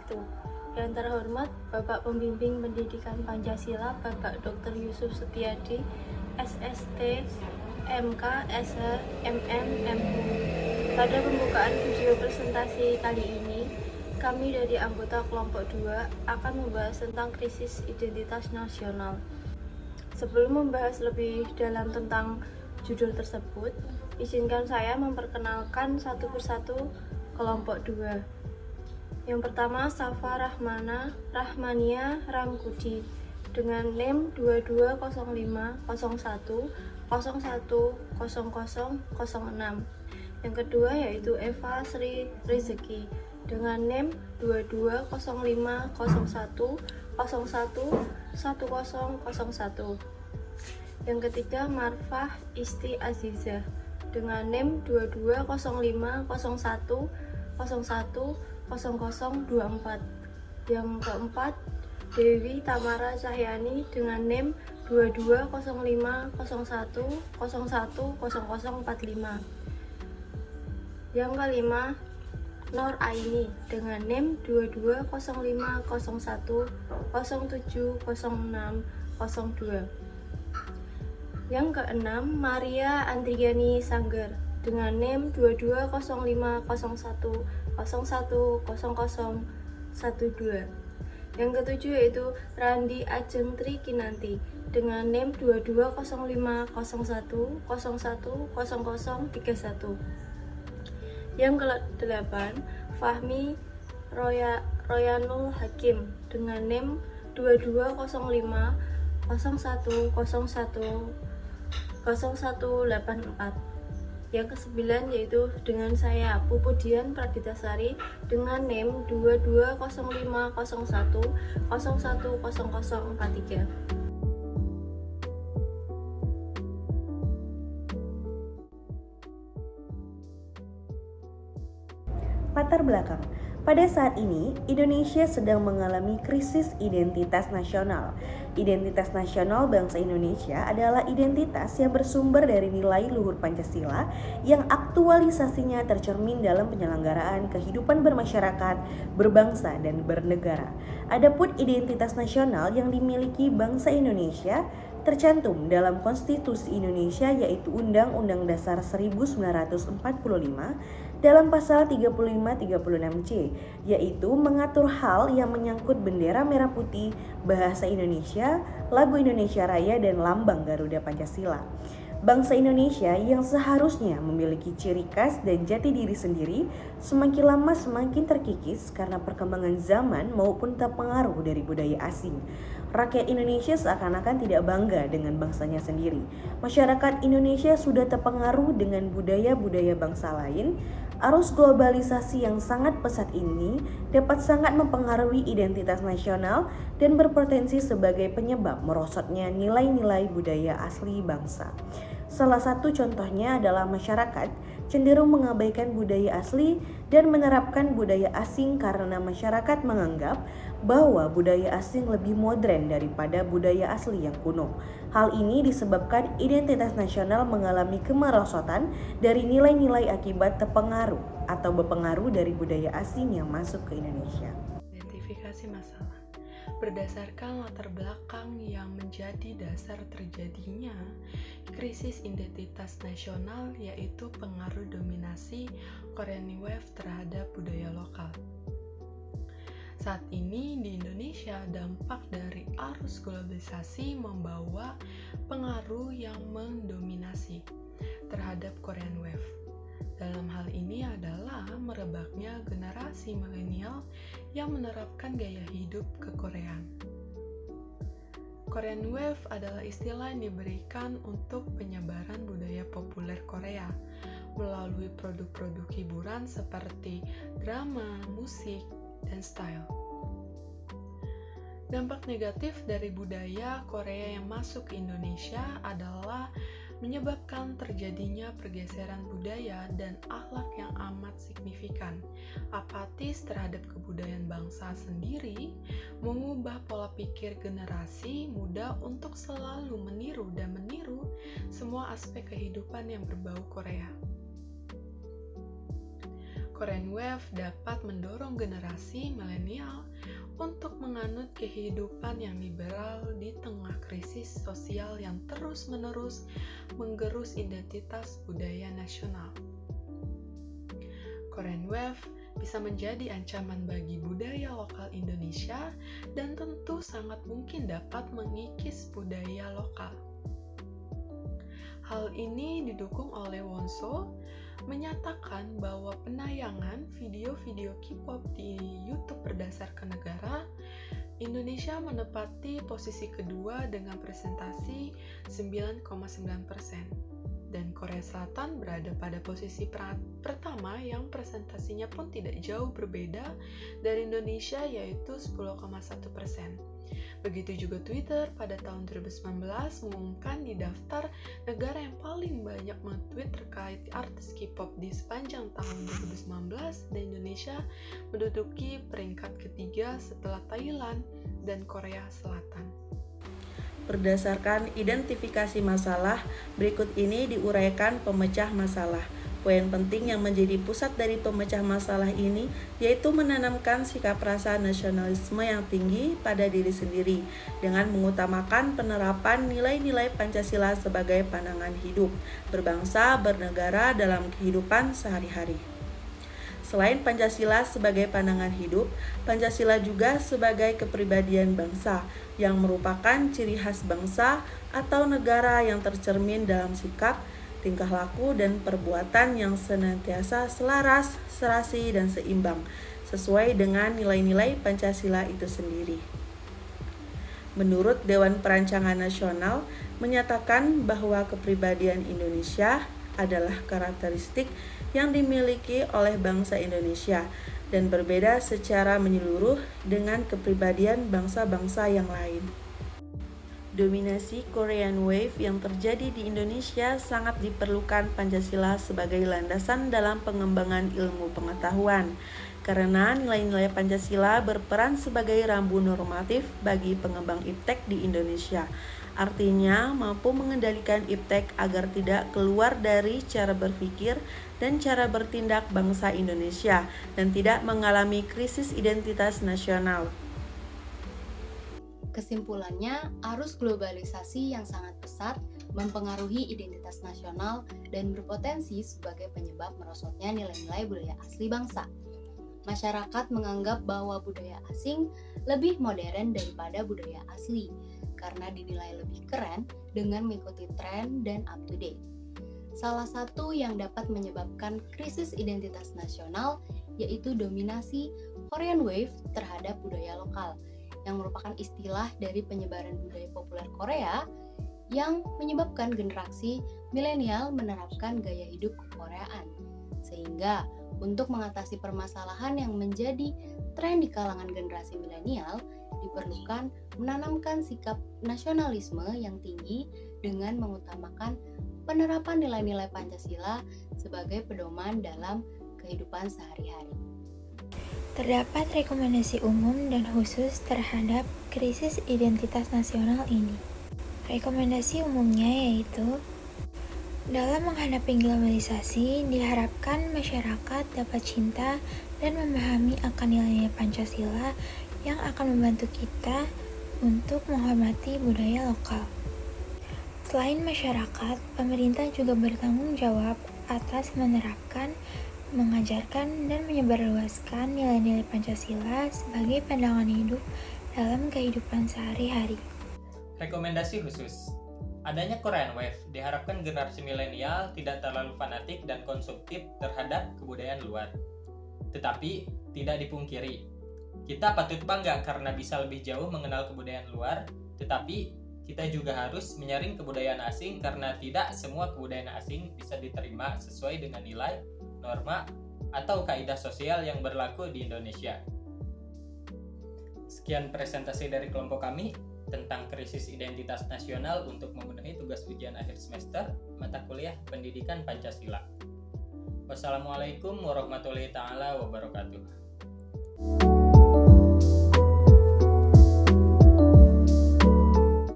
itu. Yang terhormat Bapak Pembimbing Pendidikan Pancasila Bapak Dr. Yusuf Setiadi, SST, MK, SH, MM, MHU. Pada pembukaan video presentasi kali ini, kami dari anggota kelompok 2 akan membahas tentang krisis identitas nasional. Sebelum membahas lebih dalam tentang judul tersebut, izinkan saya memperkenalkan satu persatu kelompok 2. Yang pertama, Safa Rahmania Ramkudi dengan NIM 220501010006. Yang kedua yaitu Eva Sri Rezeki dengan NIM 220501011001. Yang ketiga, Marfah Isti Azizah dengan NIM 220501010024. Yang keempat, Dewi Tamara Cahyani dengan NIM 220501010045. Yang kelima, Nur Aini dengan NIM 220501070602. Yang keenam, Maria Andriani Sangger dengan NIM 220501010012. Yang ketujuh yaitu Randi Ajeng Tri Kinanti dengan NIM 220501010031. Yang ke-8, Fahmi Royanul Hakim dengan NIM 220501010184. Yang ke-9 yaitu dengan saya, Pupudian Praditasari dengan NIM 220501010043. Latar belakang. Pada saat ini, Indonesia sedang mengalami krisis identitas nasional. Identitas nasional bangsa Indonesia adalah identitas yang bersumber dari nilai luhur Pancasila yang aktualisasinya tercermin dalam penyelenggaraan kehidupan bermasyarakat, berbangsa, dan bernegara. Adapun identitas nasional yang dimiliki bangsa Indonesia tercantum dalam Konstitusi Indonesia yaitu Undang-Undang Dasar 1945 dalam pasal 35-36C, yaitu mengatur hal yang menyangkut bendera merah putih, bahasa Indonesia, lagu Indonesia Raya, dan lambang Garuda Pancasila. Bangsa Indonesia yang seharusnya memiliki ciri khas dan jati diri sendiri semakin lama semakin terkikis karena perkembangan zaman maupun terpengaruh dari budaya asing. Rakyat Indonesia seakan-akan tidak bangga dengan bangsanya sendiri. Masyarakat Indonesia sudah terpengaruh dengan budaya-budaya bangsa lain. Arus globalisasi yang sangat pesat ini dapat sangat mempengaruhi identitas nasional dan berpotensi sebagai penyebab merosotnya nilai-nilai budaya asli bangsa. Salah satu contohnya adalah masyarakat cenderung mengabaikan budaya asli dan menerapkan budaya asing karena masyarakat menganggap bahwa budaya asing lebih modern daripada budaya asli yang kuno. Hal ini disebabkan identitas nasional mengalami kemerosotan dari nilai-nilai akibat terpengaruh atau berpengaruh dari budaya asing yang masuk ke Indonesia. Identifikasi masalah berdasarkan latar belakang yang menjadi dasar terjadinya krisis identitas nasional, yaitu pengaruh dominasi Korean Wave terhadap budaya lokal. Saat ini di Indonesia, dampak dari arus globalisasi membawa pengaruh yang mendominasi terhadap Korean Wave. Dalam hal ini adalah merebaknya generasi milenial yang menerapkan gaya hidup kekoreaan. Korean Wave adalah istilah yang diberikan untuk penyebaran budaya populer Korea melalui produk-produk hiburan seperti drama, musik, dan style. Dampak negatif dari budaya Korea yang masuk ke Indonesia adalah menyebabkan terjadinya pergeseran budaya dan akhlak yang amat signifikan, apatis terhadap kebudayaan bangsa sendiri, mengubah pola pikir generasi muda untuk selalu meniru semua aspek kehidupan yang berbau Korea. Korean Wave dapat mendorong generasi milenial untuk menganut kehidupan yang liberal di tengah krisis sosial yang terus-menerus menggerus identitas budaya nasional. Korean Wave bisa menjadi ancaman bagi budaya lokal Indonesia dan tentu sangat mungkin dapat mengikis budaya lokal. Hal ini didukung oleh Wonso, menyatakan bahwa penayangan video-video K-pop di YouTube berdasarkan negara, Indonesia menempati posisi kedua dengan presentasi 9,9%, dan Korea Selatan berada pada posisi pertama yang presentasinya pun tidak jauh berbeda dari Indonesia, yaitu 10,1%. Begitu juga Twitter pada tahun 2019 mengumumkan di daftar negara yang paling banyak men-tweet terkait artis K-pop di sepanjang tahun 2019, dan Indonesia menduduki peringkat ketiga setelah Thailand dan Korea Selatan. Berdasarkan identifikasi masalah, berikut ini diuraikan pemecah masalah. Poin penting yang menjadi pusat dari pemecah masalah ini yaitu menanamkan sikap rasa nasionalisme yang tinggi pada diri sendiri dengan mengutamakan penerapan nilai-nilai Pancasila sebagai pandangan hidup, berbangsa, bernegara dalam kehidupan sehari-hari. Selain Pancasila sebagai pandangan hidup, Pancasila juga sebagai kepribadian bangsa yang merupakan ciri khas bangsa atau negara yang tercermin dalam sikap, tingkah laku, dan perbuatan yang senantiasa selaras, serasi, dan seimbang, sesuai dengan nilai-nilai Pancasila itu sendiri. Menurut Dewan Perancangan Nasional, menyatakan bahwa kepribadian Indonesia adalah karakteristik yang dimiliki oleh bangsa Indonesia dan berbeda secara menyeluruh dengan kepribadian bangsa-bangsa yang lain. Dominasi Korean Wave yang terjadi di Indonesia sangat diperlukan Pancasila sebagai landasan dalam pengembangan ilmu pengetahuan, karena nilai-nilai Pancasila berperan sebagai rambu normatif bagi pengembang iptek di Indonesia. Artinya, mampu mengendalikan iptek agar tidak keluar dari cara berpikir dan cara bertindak bangsa Indonesia dan tidak mengalami krisis identitas nasional. Kesimpulannya, arus globalisasi yang sangat pesat mempengaruhi identitas nasional dan berpotensi sebagai penyebab merosotnya nilai-nilai budaya asli bangsa. Masyarakat menganggap bahwa budaya asing lebih modern daripada budaya asli karena dinilai lebih keren dengan mengikuti tren dan up to date. Salah satu yang dapat menyebabkan krisis identitas nasional yaitu dominasi Korean Wave terhadap budaya lokal, yang merupakan istilah dari penyebaran budaya populer Korea yang menyebabkan generasi milenial menerapkan gaya hidup kekoreaan. Sehingga untuk mengatasi permasalahan yang menjadi tren di kalangan generasi milenial, diperlukan menanamkan sikap nasionalisme yang tinggi dengan mengutamakan penerapan nilai-nilai Pancasila sebagai pedoman dalam kehidupan sehari-hari. Terdapat rekomendasi umum dan khusus terhadap krisis identitas nasional ini. Rekomendasi umumnya yaitu, dalam menghadapi globalisasi, diharapkan masyarakat dapat cinta dan memahami akan nilai-nilai Pancasila yang akan membantu kita untuk menghormati budaya lokal. Selain masyarakat, pemerintah juga bertanggung jawab atas menerapkan, mengajarkan, dan menyebarluaskan nilai-nilai Pancasila sebagai pandangan hidup dalam kehidupan sehari-hari. Rekomendasi khusus. Adanya Korean Wave diharapkan generasi milenial tidak terlalu fanatik dan konsumtif terhadap kebudayaan luar. Tetapi, tidak dipungkiri, kita patut bangga karena bisa lebih jauh mengenal kebudayaan luar, tetapi kita juga harus menyaring kebudayaan asing karena tidak semua kebudayaan asing bisa diterima sesuai dengan nilai, norma, atau kaidah sosial yang berlaku di Indonesia. Sekian presentasi dari kelompok kami tentang krisis identitas nasional untuk memenuhi tugas ujian akhir semester mata kuliah Pendidikan Pancasila. Wassalamualaikum warahmatullahi wabarakatuh.